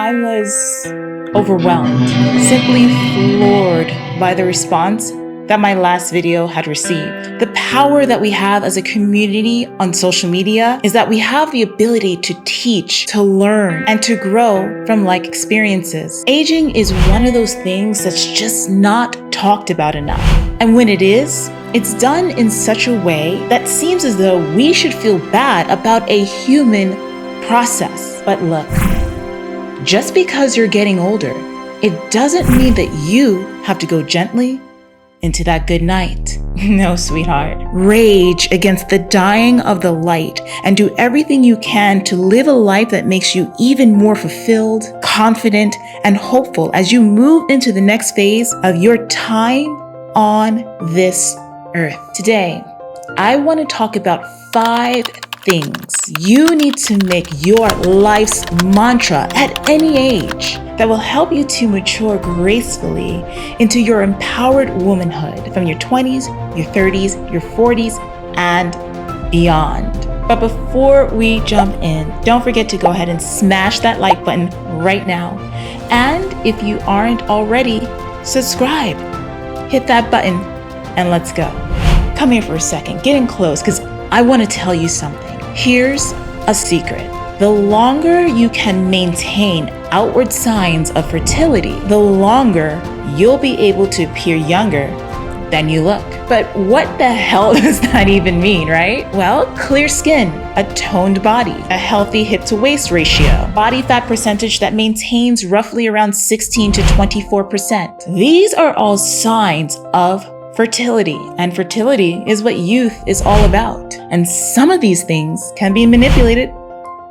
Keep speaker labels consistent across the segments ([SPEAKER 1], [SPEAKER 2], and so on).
[SPEAKER 1] I was overwhelmed, simply floored by the response that my last video had received. The power that we have as a community on social media is that we have the ability to teach, to learn, and to grow from like experiences. Aging is one of those things that's just not talked about enough. And when it is, it's done in such a way that seems as though we should feel bad about a human process. But look, just because you're getting older, it doesn't mean that you have to go gently into that good night. No, sweetheart. Rage against the dying of the light and do everything you can to live a life that makes you even more fulfilled, confident, and hopeful as you move into the next phase of your time on this earth. Today, I want to talk about 5 things you need to make your life's mantra at any age that will help you to mature gracefully into your empowered womanhood from your 20s, your 30s, your 40s, and beyond. But before we jump in, don't forget to go ahead and smash that like button right now. And if you aren't already, subscribe. Hit that button and let's go. Come here for a second, get in close, because I want to tell you something. Here's a secret. The longer you can maintain outward signs of fertility, the longer you'll be able to appear younger than you look. But what the hell does that even mean, right? Well, clear skin, a toned body, a healthy hip to waist ratio, body fat percentage that maintains roughly around 16 to 24%. These are all signs of fertility, and fertility is what youth is all about. And some of these things can be manipulated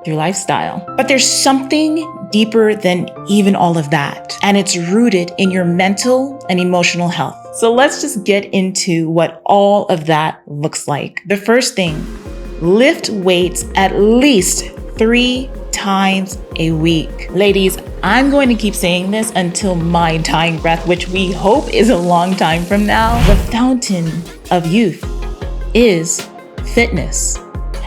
[SPEAKER 1] through lifestyle. But there's something deeper than even all of that, and it's rooted in your mental and emotional health. So let's just get into what all of that looks like. The first thing, lift weights at least 3 times a week. Ladies, I'm going to keep saying this until my dying breath, which we hope is a long time from now. The fountain of youth is fitness.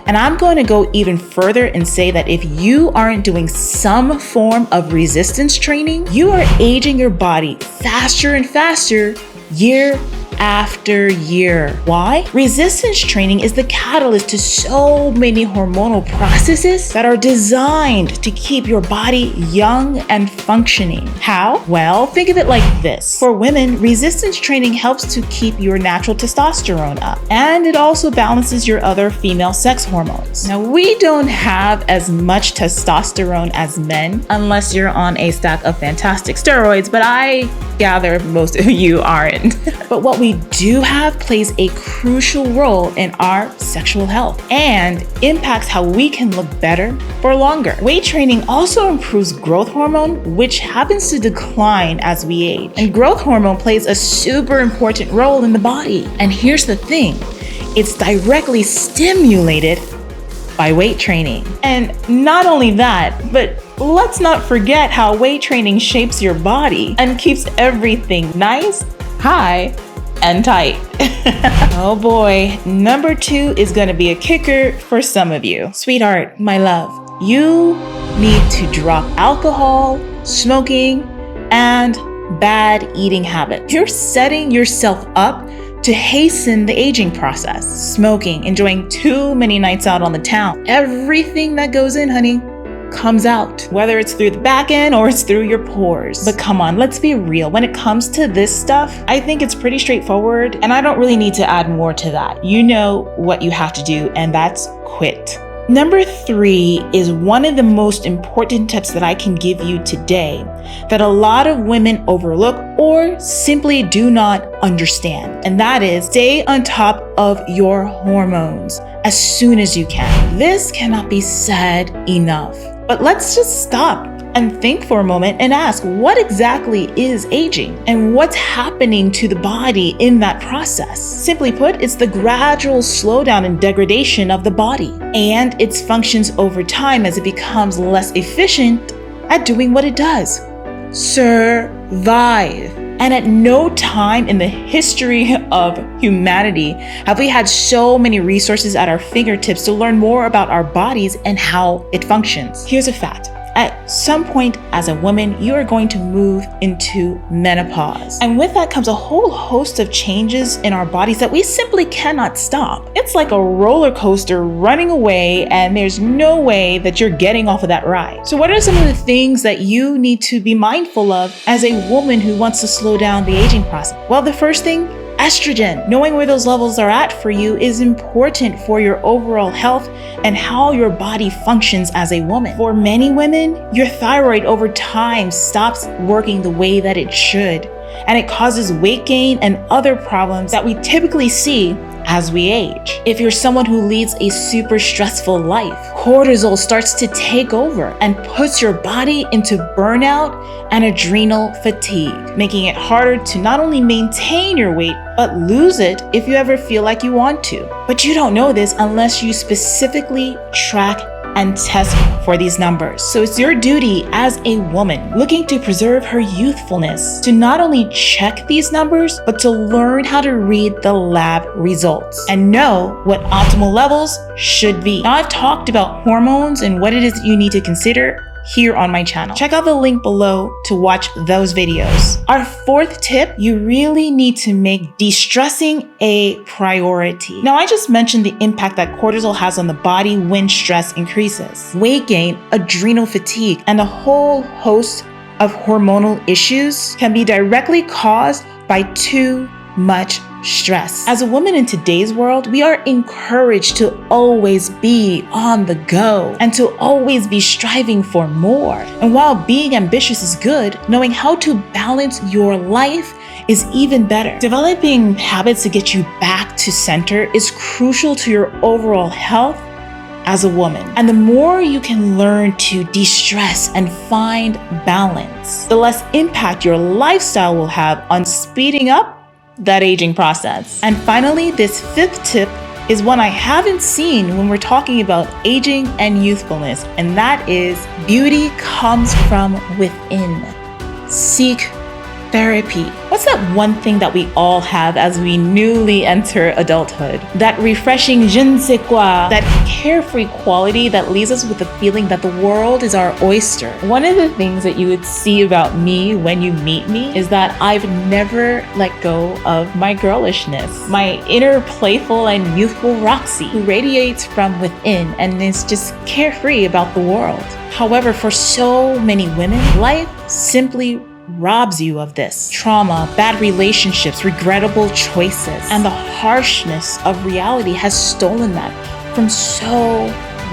[SPEAKER 1] And I'm going to go even further and say that if you aren't doing some form of resistance training, you are aging your body faster and faster year after year. Why? Resistance training is the catalyst to so many hormonal processes that are designed to keep your body young and functioning. How? Well, think of it like this. For women, resistance training helps to keep your natural testosterone up, and it also balances your other female sex hormones. Now, we don't have as much testosterone as men unless you're on a stack of fantastic steroids, but I gather most of you aren't. But what we do have plays a crucial role in our sexual health and impacts how we can look better for longer. Weight training also improves growth hormone, which happens to decline as we age. And growth hormone plays a super important role in the body. And here's the thing, it's directly stimulated by weight training. And not only that, but let's not forget how weight training shapes your body and keeps everything nice, high, and tight. Oh boy, number 2 is gonna be a kicker for some of you. Sweetheart, my love, you need to drop alcohol, smoking, and bad eating habits. You're setting yourself up to hasten the aging process. Smoking, enjoying too many nights out on the town. Everything that goes in, honey, comes out, whether it's through the back end or it's through your pores. But come on, let's be real. When it comes to this stuff, I think it's pretty straightforward, and I don't really need to add more to that. You know what you have to do, and that's quit. Number 3 is one of the most important tips that I can give you today that a lot of women overlook or simply do not understand. And that is stay on top of your hormones as soon as you can. This cannot be said enough. But let's just stop and think for a moment and ask, what exactly is aging and what's happening to the body in that process? Simply put, it's the gradual slowdown and degradation of the body and its functions over time as it becomes less efficient at doing what it does: survive. And at no time in the history of humanity have we had so many resources at our fingertips to learn more about our bodies and how it functions. Here's a fact. at some point as a woman, you are going to move into menopause. And with that comes a whole host of changes in our bodies that we simply cannot stop. It's like a roller coaster running away, and there's no way that you're getting off of that ride. So what are some of the things that you need to be mindful of as a woman who wants to slow down the aging process? Well, the first thing, estrogen. Knowing where those levels are at for you is important for your overall health and how your body functions as a woman. For many women, your thyroid over time stops working the way that it should, and it causes weight gain and other problems that we typically see as we age. If you're someone who leads a super stressful life, cortisol starts to take over and puts your body into burnout and adrenal fatigue, making it harder to not only maintain your weight, but lose it if you ever feel like you want to. But you don't know this unless you specifically track and test for these numbers. So it's your duty as a woman looking to preserve her youthfulness to not only check these numbers, but to learn how to read the lab results and know what optimal levels should be. Now, I've talked about hormones and what it is that you need to consider here on my channel. Check out the link below to watch those videos. Our fourth tip, you really need to make de-stressing a priority. Now, I just mentioned the impact that cortisol has on the body when stress increases. Weight gain, adrenal fatigue, and a whole host of hormonal issues can be directly caused by too much stress. As a woman in today's world, we are encouraged to always be on the go and to always be striving for more. And while being ambitious is good, knowing how to balance your life is even better. Developing habits to get you back to center is crucial to your overall health as a woman. And the more you can learn to de-stress and find balance, the less impact your lifestyle will have on speeding up that aging process. And finally, this fifth tip is one I haven't seen when we're talking about aging and youthfulness, and that is beauty comes from within. Seek therapy. What's that one thing that we all have as we newly enter adulthood? That refreshing je ne sais quoi, that carefree quality that leaves us with the feeling that the world is our oyster. One of the things that you would see about me when you meet me is that I've never let go of my girlishness, my inner playful and youthful Roxie who radiates from within and is just carefree about the world. However, for so many women, life simply robs you of this. Trauma, bad relationships, regrettable choices, and the harshness of reality has stolen that from so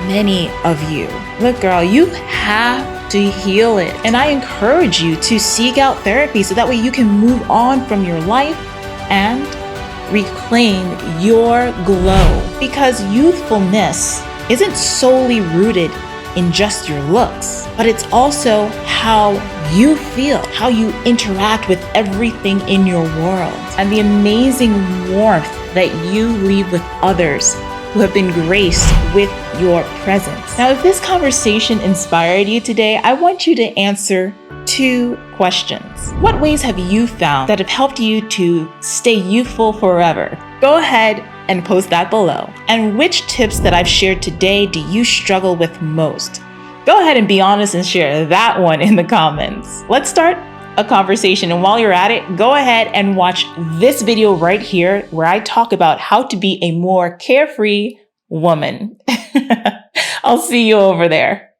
[SPEAKER 1] many of you. Look, girl, you have to heal it. And I encourage you to seek out therapy so that way you can move on from your life and reclaim your glow. Because youthfulness isn't solely rooted in just your looks, but it's also how you feel, how you interact with everything in your world, and the amazing warmth that you leave with others who have been graced with your presence. Now, if this conversation inspired you today, I want you to answer 2 questions. What ways have you found that have helped you to stay youthful forever? Go ahead and post that below. And which tips that I've shared today do you struggle with most? Go ahead and be honest and share that one in the comments. Let's start a conversation. And while you're at it, go ahead and watch this video right here where I talk about how to be a more carefree woman. I'll see you over there.